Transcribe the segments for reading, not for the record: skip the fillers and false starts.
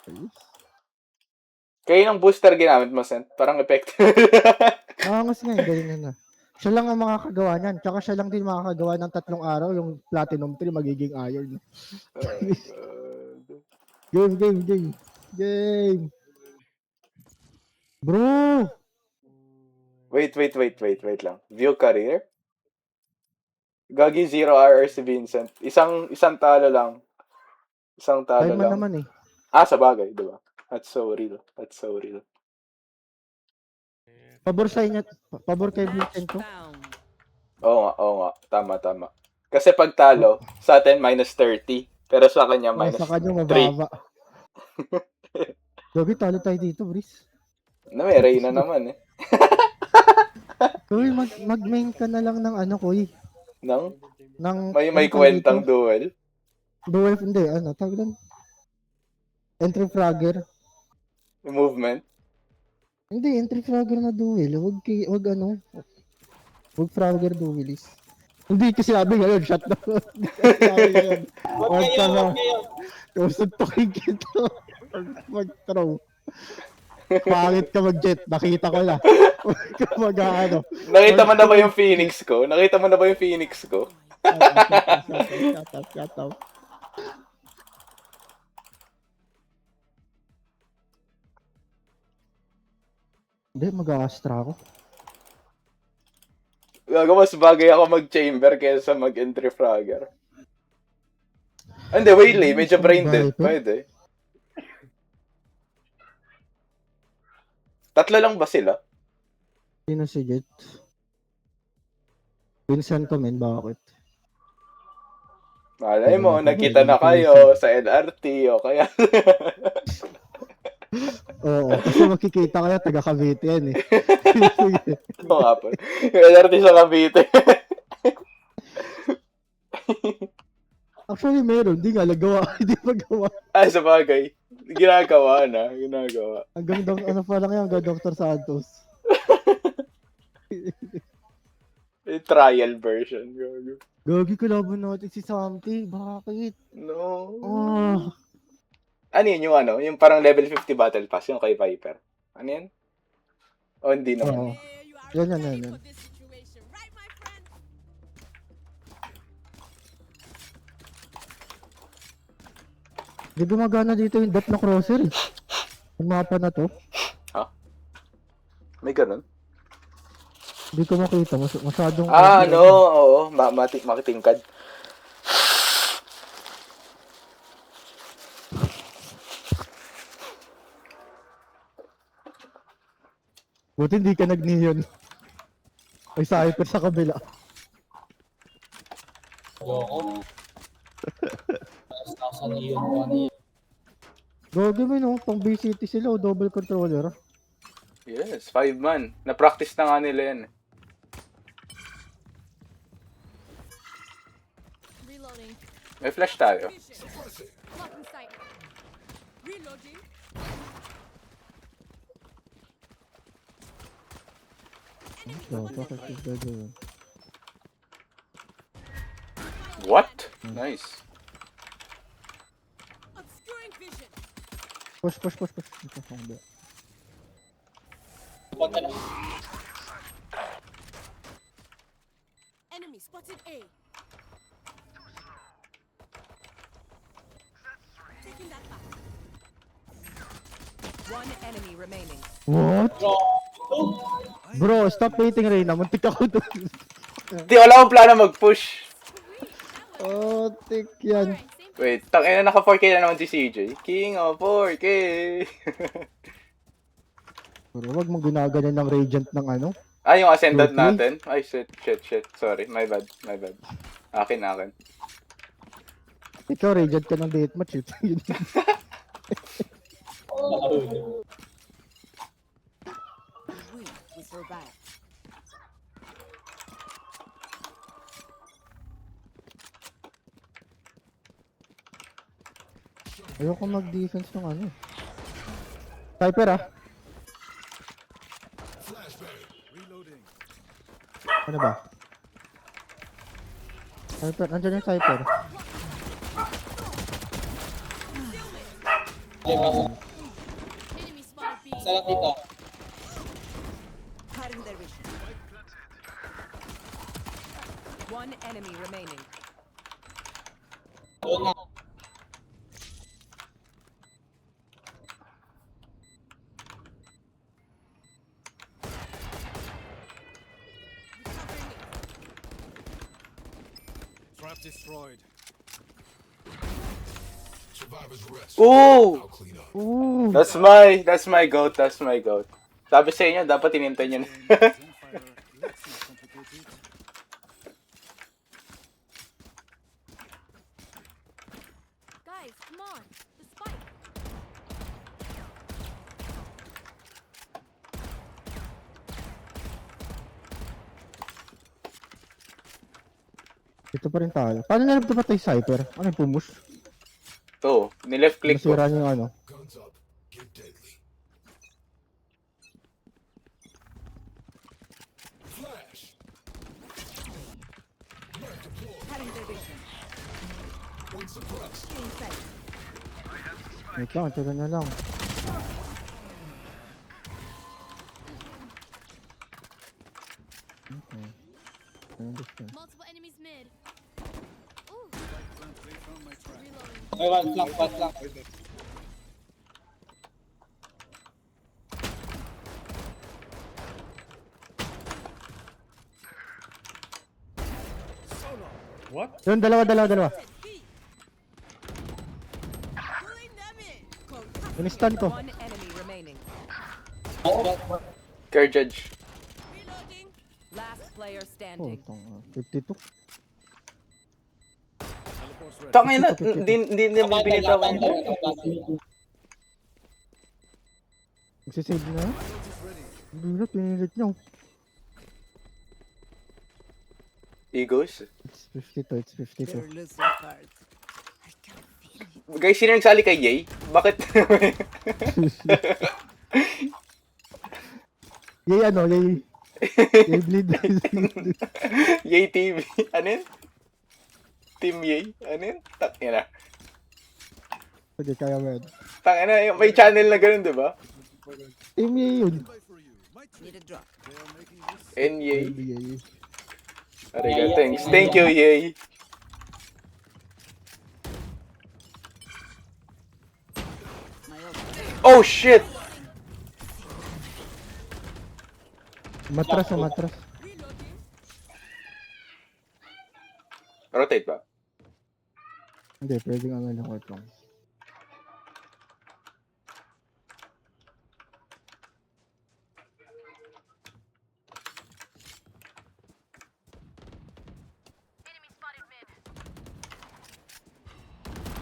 Ayos. Kayo ng booster ginamit mo, Sent? Parang effective. Nakangos nga, galing na. Siya lang ang makakagawa niyan. Tsaka siya lang din makakagawa ng 3 araw yung Platinum 3 magiging Iron. Game. Bro! Wait lang. View career? Gagi 0 RR si Vincent. Isang talo lang. Isang talo Time man lang. naman eh. Sa bagay, di ba? That's so real. Pabor sa inyo, pabor kay Vincent ko. Oo nga. Tama. Kasi pag talo, sa atin minus 30. Pero sa kanya minus Sa kanya 3. mababa. Gagi, talo tayo dito, Brice. May Reyna naman eh. Kuy, mag-main ka na lang ng ano, Kuy. Nang? Ng, May kwentang duel? Duel, hindi. Tawag lang. Entry Fragger. Movement? Hindi, entry Fragger na duel. Wag Fragger duelist. Hindi kasi sabi ngayon, shut down. Hindi kasi sabi ngayon. Wag ka na. Kusuntukin kita. Mag-throw. Pangit ka mag-jet. Nakita ko na. Wag ka mag-ano. Nakita mo na ba yung Phoenix ko? Shut up. Hindi, mag-a-astra ako. Mas bagay ako mag-chamber kaysa mag-entry fragger. Hindi, Waylay. Medyo brain dead. Pwede. 3 lang ba sila? Sino si Jet? Vincent ko, men. Bakit? Malay mo, nakita na kayo sa LRT o kaya... Oo, kasi makikita kayo, taga Cavite yan eh. Oo nga po. Yung LRT sa Cavite. Actually, meron. Hindi nga, nagawa. Hindi magawa. Sa bagay. Ginagawa na. Hanggang, pa lang yan, hanggang Dr. Santos. Trial version. Gagi, kalaban natin si Samty. Bakit? No. Ano yun yung yung parang level 50 battle pass, yung kay Viper. Ano yan? O hindi naman. Yan. Hindi gumagana dito yung dot na crosser eh. Yung mapa na to. Ha? May ganun? Hindi ko makita. Masyadong... Oo. Makitingkad. Buti hindi ka nag-neon. May cyper sa kabila. Ayoko. Nasa neon pa niya. Gagi mo no, pang BCT sila o double controller. Yes, 5 man. Na-practice na nga nila yan. May flash tayo. What? Nice. Push. Punta na. Enemy spotted A. Taking that back. One enemy remaining. What? Bro, stop waiting Reyna. Muntik ako doon. Di, wala akong plano mag-push. Oh, tik yan. Wait, naka 4K na naman si CJ. King of 4K. Bro, wag mo ginaganan ng Radiant ng ano. Yung ascendant Okay. natin. Ay, shit. Sorry, my bad. Akin. Ikaw, Radiant ka ng deathmatch. We survive. Ayoko mag-defense ng ano. Cyper ah. Ano ba? Cyper, nandiyan yung Cyper. Okay, pasok. Enemy spotted B. Isa lang dito. Cutting their vision. One enemy remaining. Doon na. Covering it. Trap destroyed. Survivors rest. Ooh! I'll clean up. Ooh. That's my goat, that's my goat. Sabi sa inyo, dapat tinintay nyo na. Zenfire, let's not complicate it. Guys, come on. The spike. Dito pa rin tayo. Paano nalab ito pa tayo Cypher? Ano yung pumush? To, ni-left click ko. Nasira niyo yung ano. Guns up. Get deadly. Flash. Cutting their vision. Inside. Wait lang, tira na lang. Okay. I understand. Multiple enemies mid. Ooh, They found my trap. reloading. Okay, one flank. Yun, dalawa. B. Pulling them in. In-stun ko. One enemy remaining. Care judge. Reloading. Last player Oh, standing. 52. Teleport's ready. Tangin na, hindi naman binitawan ko. Magsisave na. Bilo, pinilit nyo. Egos. It's 52, it's 52. losing cards. Guys, sino nagsali kay Yay? Bakit? Yay ano, yay. Yay bleed. Yay TV. Ano yun? Team Yay? Ano yun? Tangina. Sige, kaya mo yan. Tangina, may channel na ganun, di ba? Team yay yun. Fight for you. My Need a drop. They are making this. N-Yay. Yay. Ariga, thanks. Thank you, Yay. My ult. Oh, shit! Matras. Reloading. Rotate ba? Hindi, pwedeng ano lang ko ito.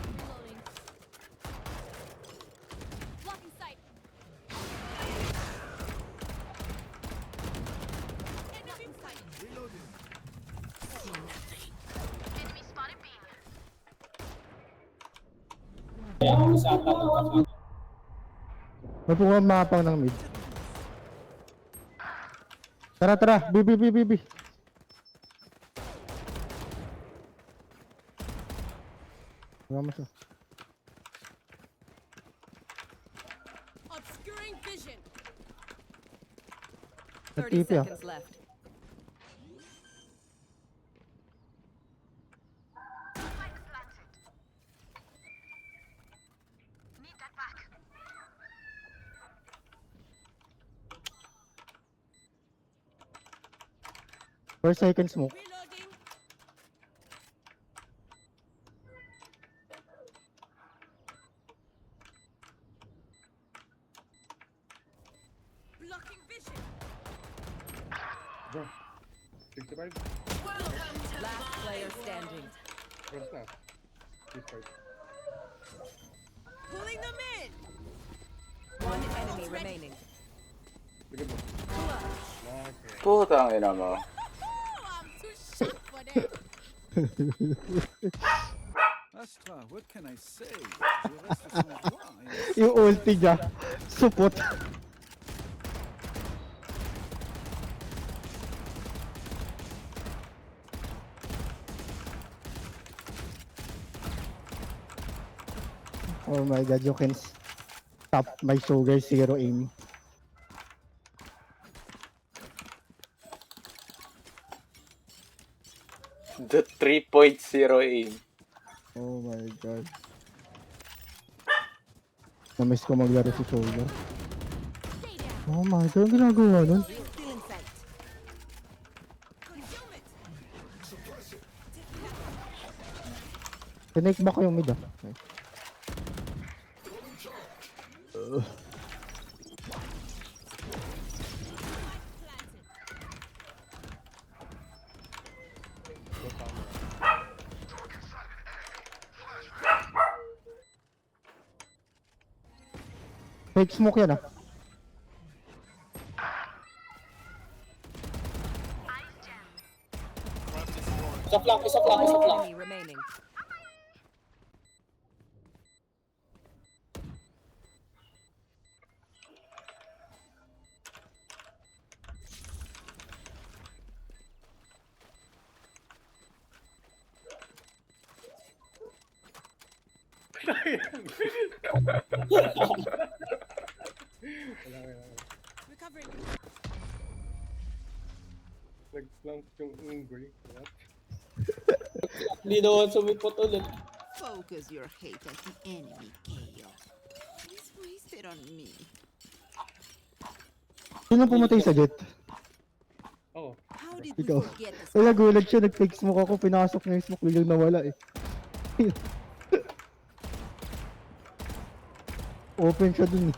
Reloading. Blocking sight. Enemy sight. Isa ata magka-flank. Mapuha mapang ng mid. Tara. B. Vamos siya. Obscuring vision. 30 TP ah. seconds left. First second smoke. Reloading. Blocking vision. Last player standing. Pulling them in. One enemy remaining. Putang ina mo. Oh, I'm too sharp for that. Astra, what can I say? The rest is not wise. Yung ulti niya. Supot. Oh my god, Jokens. Top my sugar, zero aim. The 3.0 aim. Oh my god. Namiss ko maglaro si Shoulder. Stay down. Oh my god, ang ginagawa nun? Still in sight. Tinake back ko yung mid ah. Okay. Fake smoke yan ah. Isa flank. One enemy remaining. Recovering. Nag-flank yung Ingrid. What? Hindi naman sumipot ulit. Focus your hate at the enemy, KO. Please waste it on me. Sino pumatay sa jet? Oh, How did we Ikaw. forget this? Wala, gulag siya, nag-fake smoke ako, pinasok niya yung smoke, biglang nawala eh. Open siya dun eh.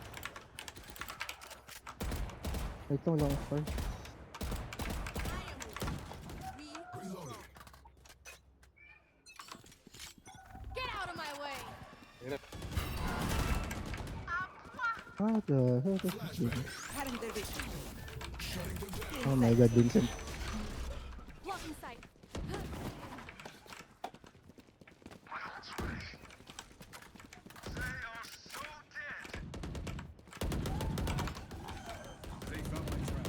Ito, wala akong fire. Get out of my way. Ah, the hell is this thing? Cutting their vision. Oh my god, Vincent. Blocking sight. They found my trap.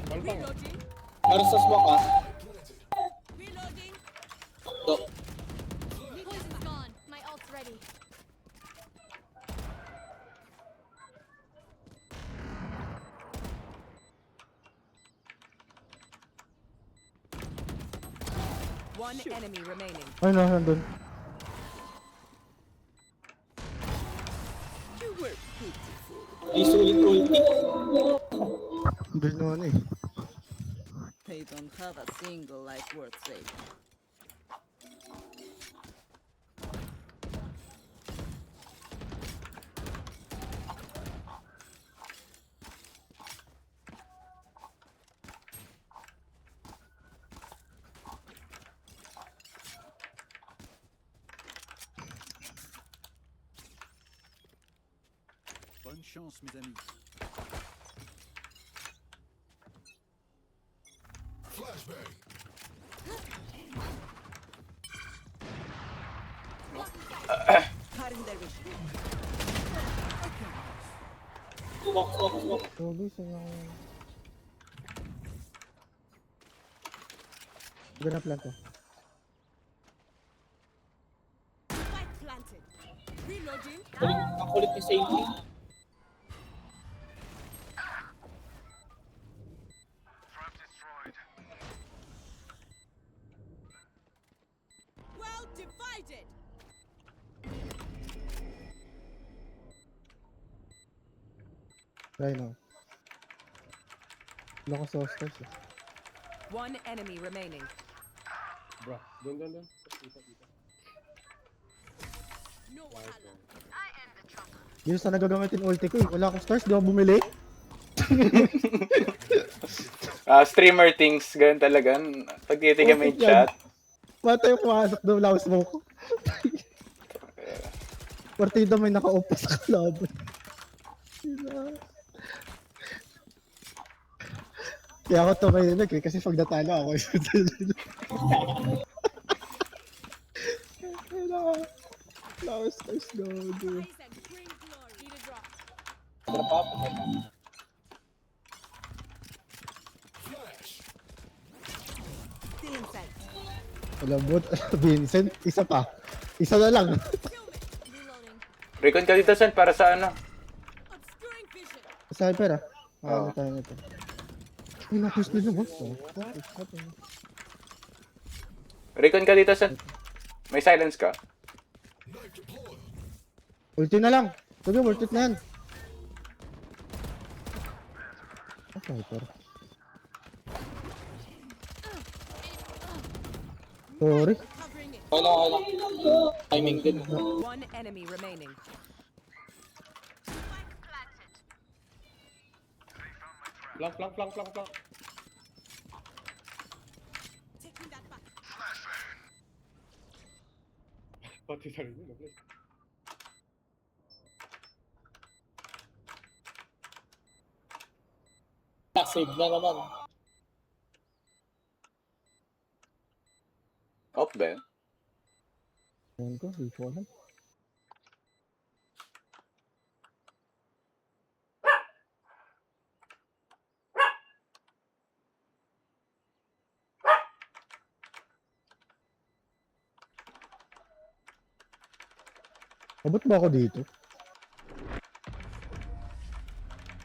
palpang. Reloading. Meron sa smoke ah. Reloading. Do. Poison's gone. My ult's ready. One enemy remaining. Ay no, nandun. You were pitiful. Di sulit ulti. Nandun naman eh. They don't have a single life worth saving. Bonne chance, mes amis. Cutting their vision. Smoke. Grabe, saan yung... Ganap lang to. Spike planted. Reloading. Ang kulit ni Sadie. Well divided. Try now. Wala ko sa hostels eh. One enemy remaining. Bro, doon. Dito. No Allah. Yun sa nagagamitin ulti ko eh. Wala akong stars, di ako bumili. Streamer things, ganun talaga. Pag titignan mo yung chat, Mata yung pumasok doon, wala akong smoke. Partida may naka-off pa sa kalaban. Kaya ako tumayinig eh, kasi pag natalo ako wala akong stars, go. Praise and bring glory. Need a drop. Still in sight. Wala bot, Vincent, isa pa. Isa na lang. Kill me. Reloading. recon ka dito, Sen, para sa ano? Obscuring Sa hyper ah. Oo. Ano tayo nito? Ay, napus nila boss. Oh. Recon ka dito, Sen. May silence ka. Ulti na lang. Sige, ulti na yan. Sa hyper. Sorry. Wala. Timing din. One enemy remaining. Flank. Pati sarili mo. Save na naman. Off ba yun? Ayun ko, hindi ko alam. Abot ba ako dito?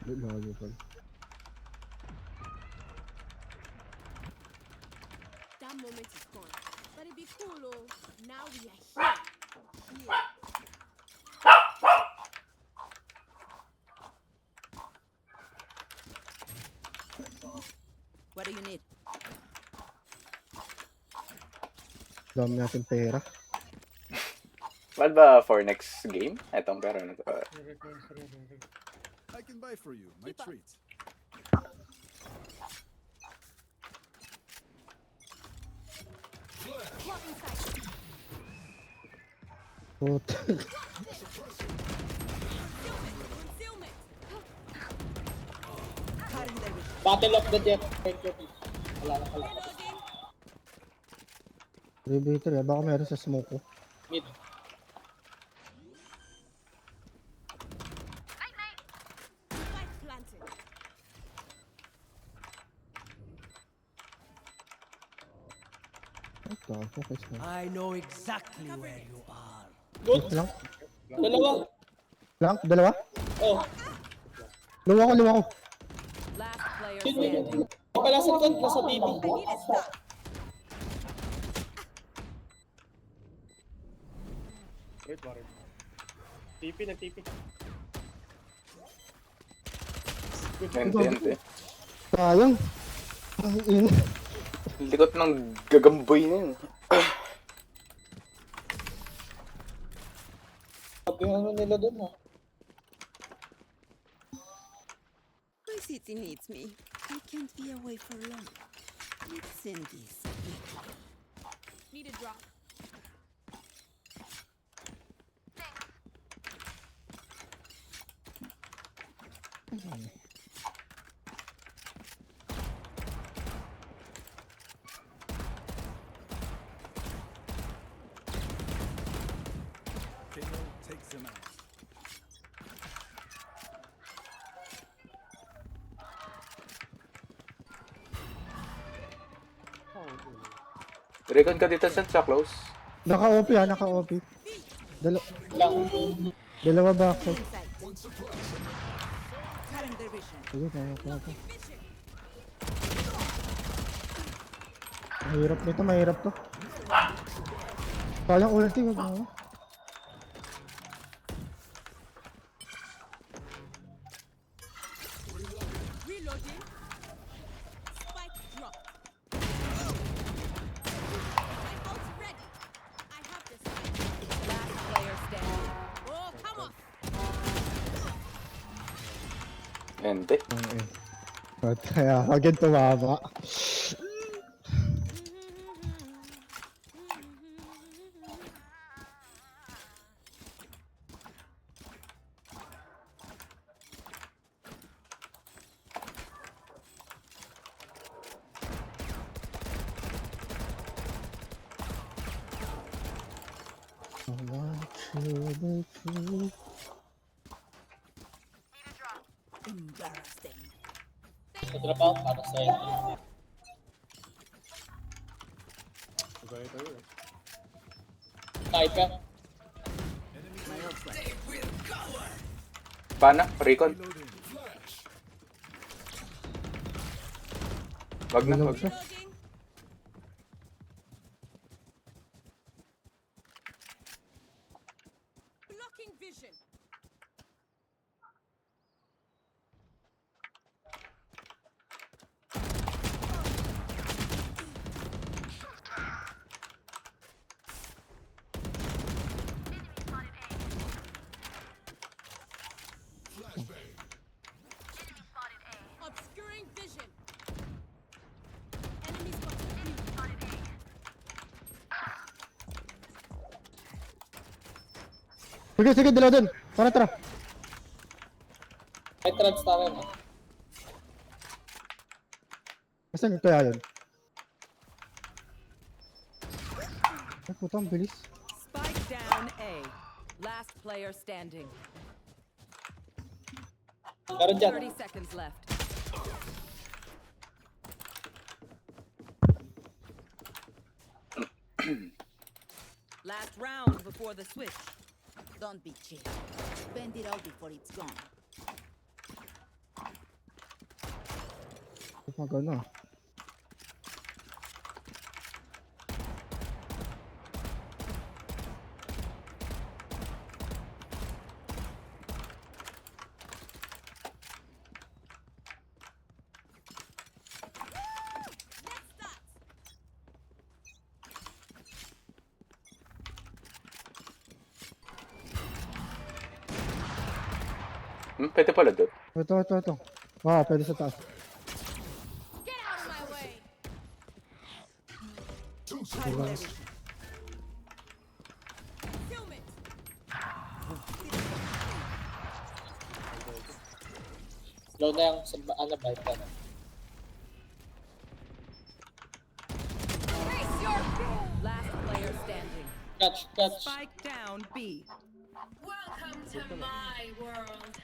Layo pala. That moment is gone. But it'd be cool, oh. Now we are here. Here. What do you need? Dami natin pera. What ba for next game? Etong pera na to. I can buy for you, my treat. Walk inside. Puta. Concealment. Battle of the Jet. Wala na pala. Elevator eh. Baka meron sa smoke ko. Mid. Spike planted. Ay, tako. Kasi na. I know exactly where you are. Good. Lang. Dalawa. Lang? Dalawa? Oh. Luwa ko. Last player Sino standing. yun? Pala sa front, nasa TV. Wait, bakit? TP. Ente. Sayang. Ang ina. Likot ng gagamboy na yun. Sabi yung ano nila dun, ha? My city needs me. I can't be away for long. Let's send this. Need a drop. KO takes them out. Recon ka dito, Sen, sa close. Naka-OP ha, naka-OP. Dalawa ba ako? Cutting their vision. Sige, naka-OP. Mahirap to. Sayang ulti, wag mo. Reloading. Spike drop. My ult's ready. I have this. Last player standing. Oh, come on. Ente. Ba't kaya agad tumama? I want to be free. Embarrassing. Sa drop out, para sa'yo. Tayo. Kahit ka. Pana? Recon? Wag na, Bilog wag siya. na. Loading. Blocking vision. Obscuring vision. Enemy spotted. Sige, sige, dalawa dun. Tara, tara. May trans tayo na. Saan kaya yun? Ay, puta, ang bilis. Spike down A. Last player standing. Meron dyan. 30 seconds left. Last round before the switch. Don't be cheap. Spend it all before it's gone. Magano. Pwede pala doon. Ito. Ah, pwede sa taas. Get out of my way. Film it. Slow na yung sa ano, bite ka na. Face your doom. Last player standing. Catch. Spike down B. Welcome to my world.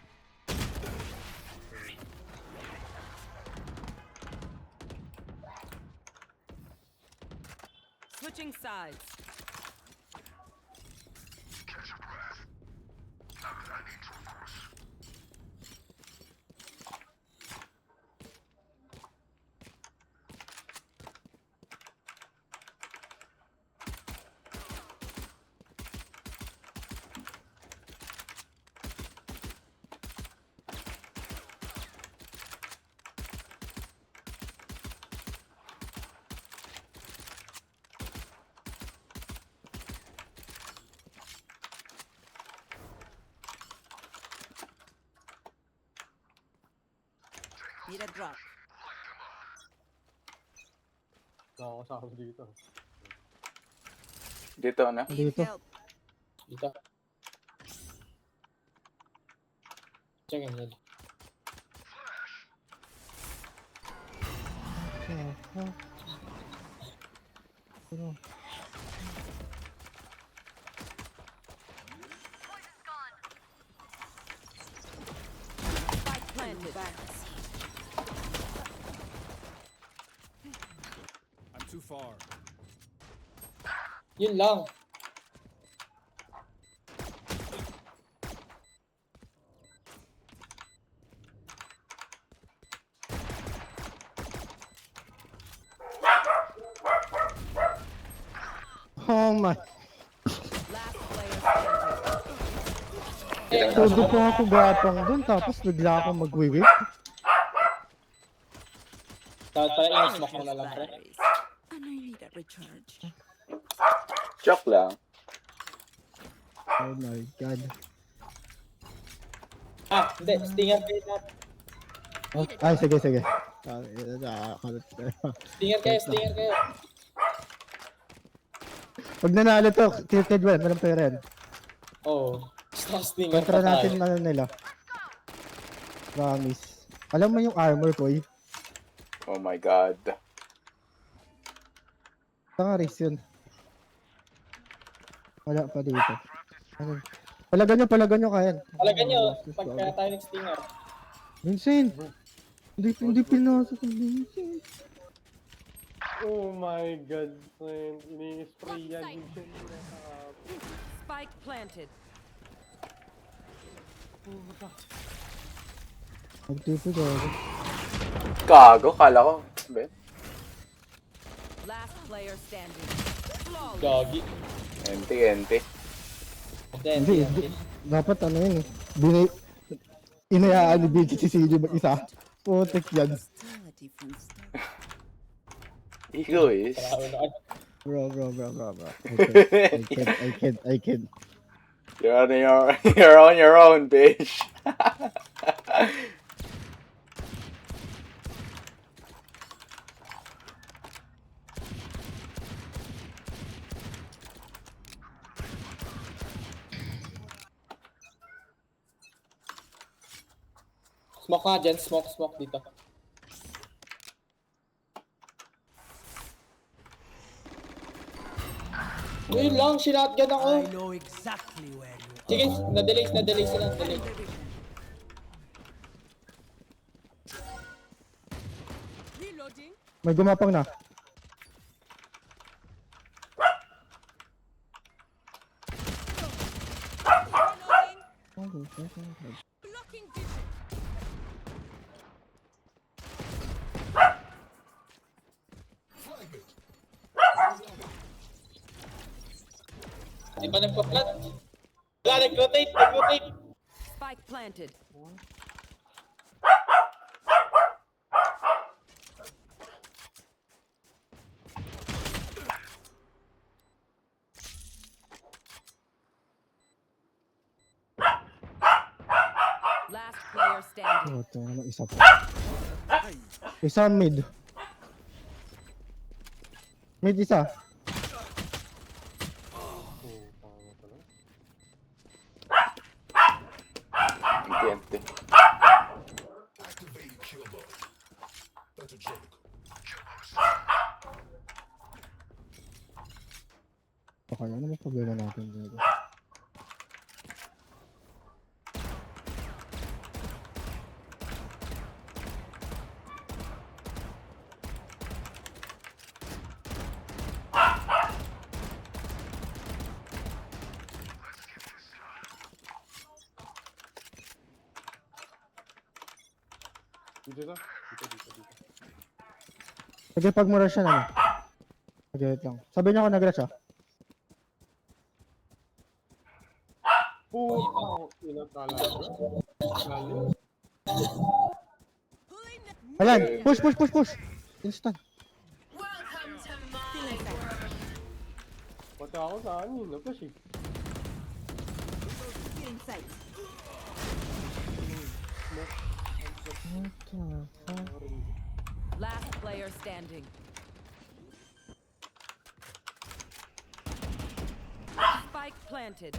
Switching sides. Need a drop. Nakakasama dito. Dito na. Need Dito. help. Dito. Check in yun. Spike planted. I'm too far. Yun lang. Oh my. Last player standing. Todo pa ako gapang dun, tapos bigla akong mag-whip. Dapat pala in-smoke mo na lang, pre. Batteries. And I need a recharge. Joke lang. Oh my god. Ah, hindi. Stinger kayo natin. Oh, ay, sige. Stinger kayo. Pag nanalo to, tilted well, walang pera yan. Oo. Basta stinger Kontra pa natin tayo. ano nila. Promise. Alam mo yung armor ko, Oh my god. Tanga race yun. Wala pa dito. Ano? Palagan nyo kaya. Talaga nyo, pagka tayo ng stinger. Vincent! Hindi pinasok ang Vincent. Oh my god, man. Ini-spray yan. Spike planted. Magtipo gago. Gago, kala ko. Ben. player standing. Flawless. Gagi. Ente. Hindi, dapat ano yun eh. Inayaan ni BG si CJ mag-isa. Putik yan. Hostility from start. Egoist. Bro. I can't. You're on your own, bitch. Smoke nga dyan, smoke dito. Yun lang, sinatgan ako. I know exactly where you are. Sige, na-delay sila, delay. Reloading. May gumapang na. Reloading. Blocking vision. Di ba nagpa-plant? Wala, nag-rotate. Spike planted. Last player standing. Ito naman isa pa. Isa mid. Mid isa. Ente. Okay, ano naman problema natin dito? Dito. Sige, pag mura siya na. Sige, wait lang. Sabi niya ako nag-rush ah. Ina talaga. Galing. Ayan! Push! Instant. Pati ako saan yun, napush eh. Inside. What the fuck? Last player standing. Spike planted.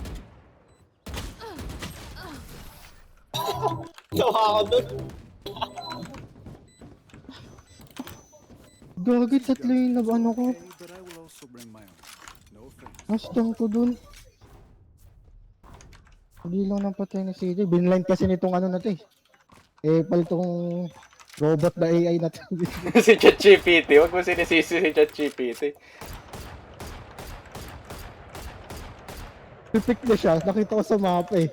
Tawa ako dun. Gagi, tatlo yung ano ko. Okay, but I will also bring my own. No offense. Nastan ko dun. Hindi lang nang patay na CJ. Binline kasi nitong ano na to eh. Palitong robot na AI na to. Si ChatGPT. Huwag mo sinisisi si ChatGPT. Pipik na siya. Nakita ko sa mapa eh.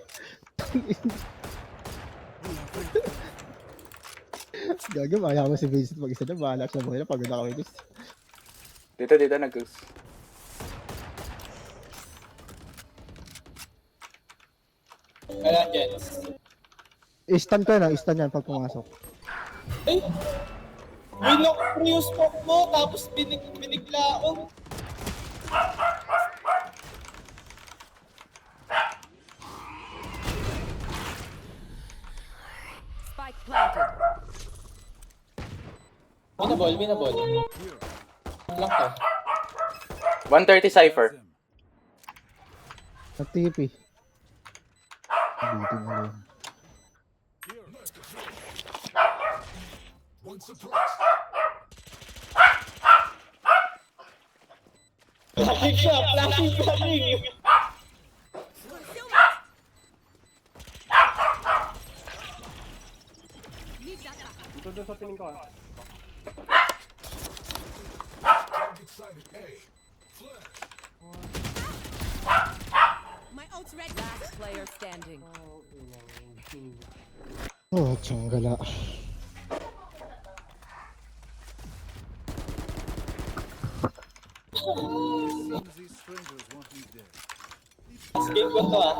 Gagi, maya mo si Vincent mag-isa na. Bahala siya buhay na. Pagod na kami guys. Dito, nag-goose. Kaya dyan. I-stun ko na. I-stun yan pag pumasok. Eh! Winlock ko yung smoke mo, tapos binigla ako. Spike planted. Minaball. Lang to. 130 Cypher. Sa TP. Bitin na lang. Flashing siya, flashing. Need that back. Dito doon sa tingin ko ah. My ult's ready. Last player standing. Oh, tsanggala. strangers want me dead. Last game ko to ah.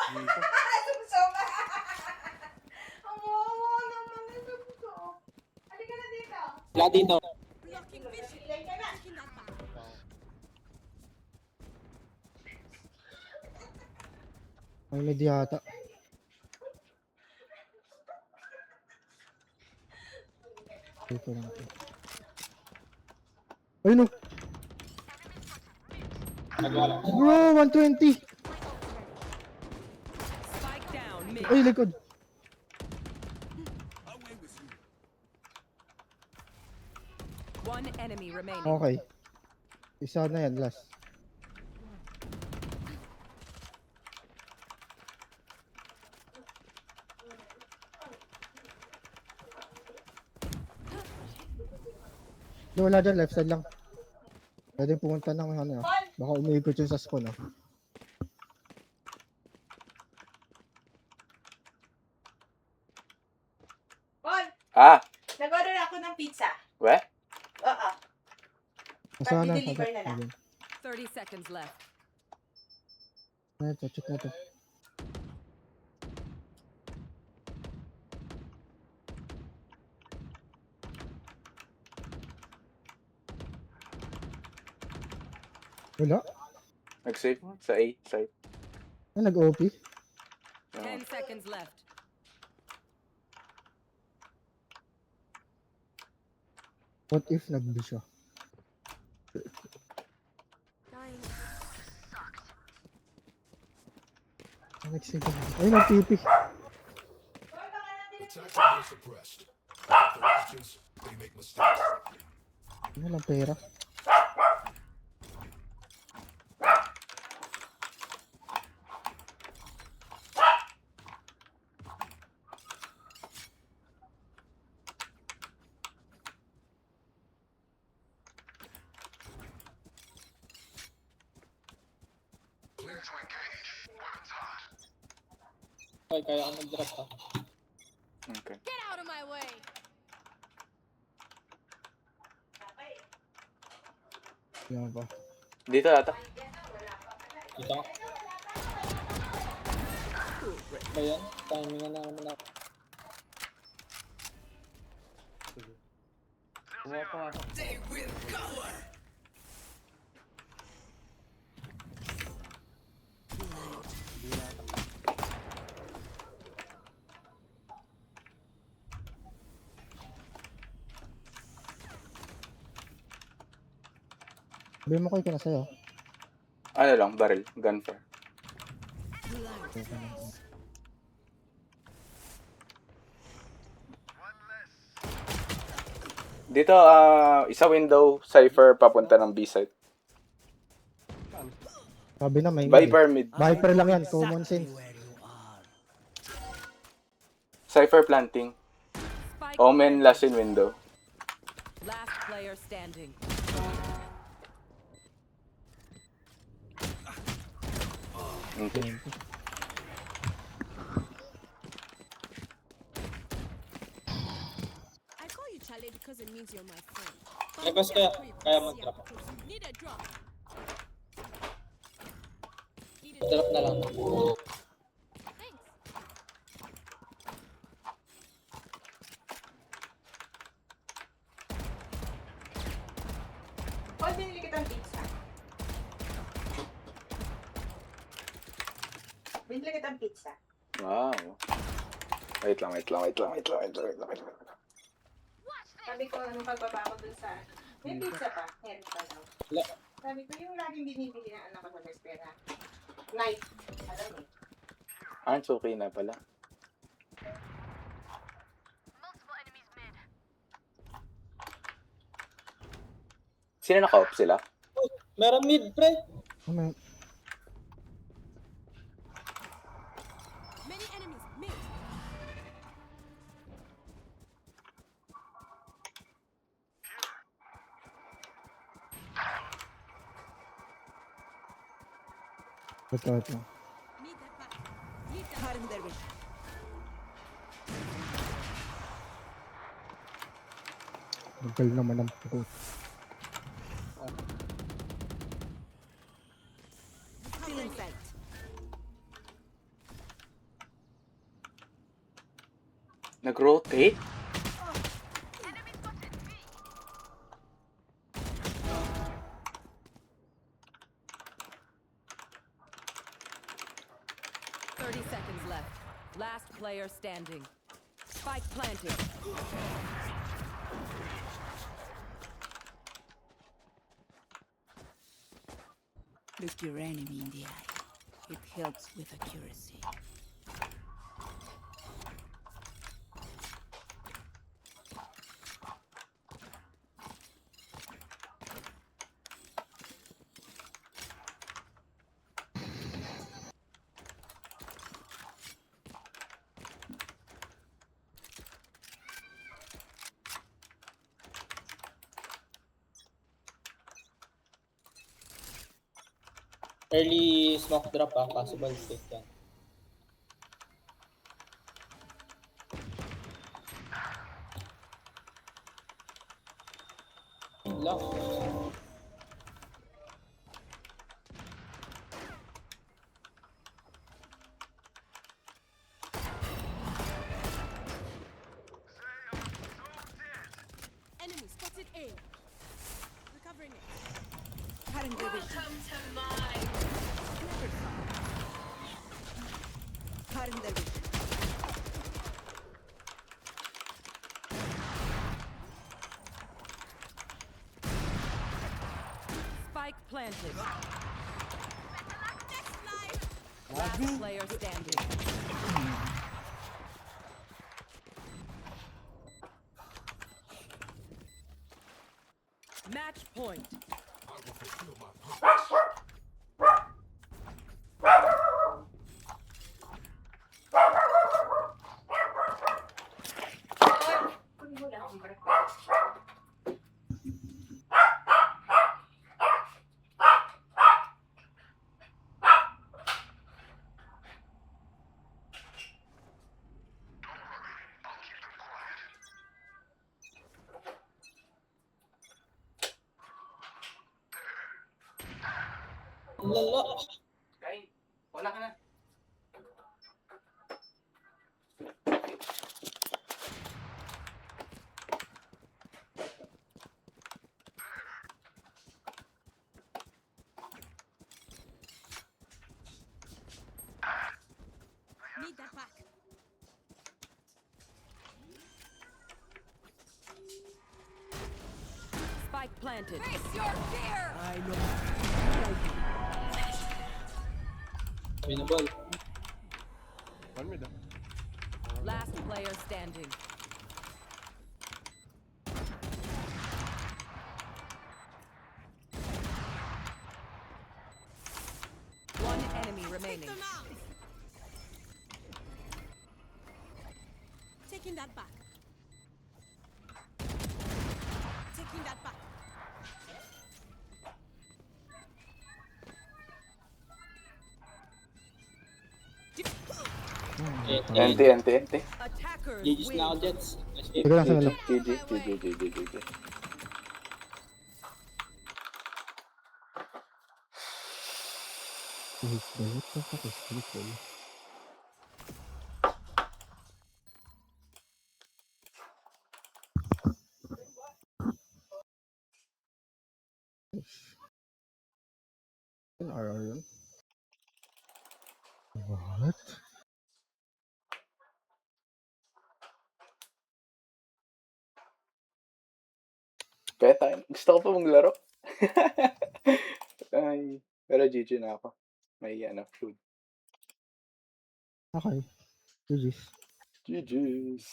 Ayos na. Wala dito. Blocking vision. Taking that back. May mid yata. Dito lang ito. Ay no! Nagwala. Bro, 120! Spike down mid. Ay, likod! Away with you. One enemy remaining. Okay. Isa na yan, last. Di, wala dyan, left side lang. Pwede pumunta ng ano. Baka umiikot yung sa spawn, oh. Paul, Ah, nag-order ako ng pizza. we? Oo. Nasaan na? Pag-deliver na lang. 30 seconds left. Ano ito? Check na ito. Wala? Nag-save sa A side. Ay, nag-OP? 10 seconds left. What if nag-B siya? Dying. Ay, nag-save na. Ay, nag-TP. Ano lang pera? Okay, kaya ako mag-drop ah. Okay. Get out of my way. Yan ba? Dito ata. Dito ako. Ba yan? Timing na naman ako. Sabi mo kayo ka na sa'yo. Ano lang, barrel, gunfire. Dito, isa window, Cypher, papunta ng B-side. Sabi na may Viper mid. Viper lang yan, common sense. Where you are. Cypher planting. Spike Omen planted. last in window. Last player standing. Okay. I call you Charlie because it means you're my friend. Labas kaya mag-drop. Need a drop. Need a Drop na lang. Thanks. Paul, binili kitang pizza. Binili kitang pizza. Wow. Wait lang. Sabi ko, anong pagbaba ko dun sa... May pizza pa. Meron pa daw. Wala. Sabi ko, yung laging binibili ng anak ko sa Vespera. Night. Alam mo. Ah, it's okay na pala. Sino naka-off sila? Meron mid, pre. Ano? Many enemies. Mid. Ito. Need that back. Need that Cutting their vision. Magal naman ang puto. Still in sight. Nag-rotate? Seconds left. Last player standing. Spike planted. Look your enemy in the eye. It helps with accuracy. Early smoke drop possible safe yan. Lock. enemy spotted A. Recovering it. Cutting their vision. Cutting their vision. Spike planted. Last player standing. Match point. Lala. Kain. Wala ka na. Need that back. Spike planted. Face your fear! I know. Winnable. One mid. Last player standing. One enemy remaining. Them out. Taking that back. Taking that back. Ente. Attackers GG's win. na ako, Jets. Sige lang, sige lang. GG. What the fuck is this? RR yun? What? Kaya tayo. Gusto ko pa maglaro. Ay, pero GG na ako. May food. Okay. GG's. GG's.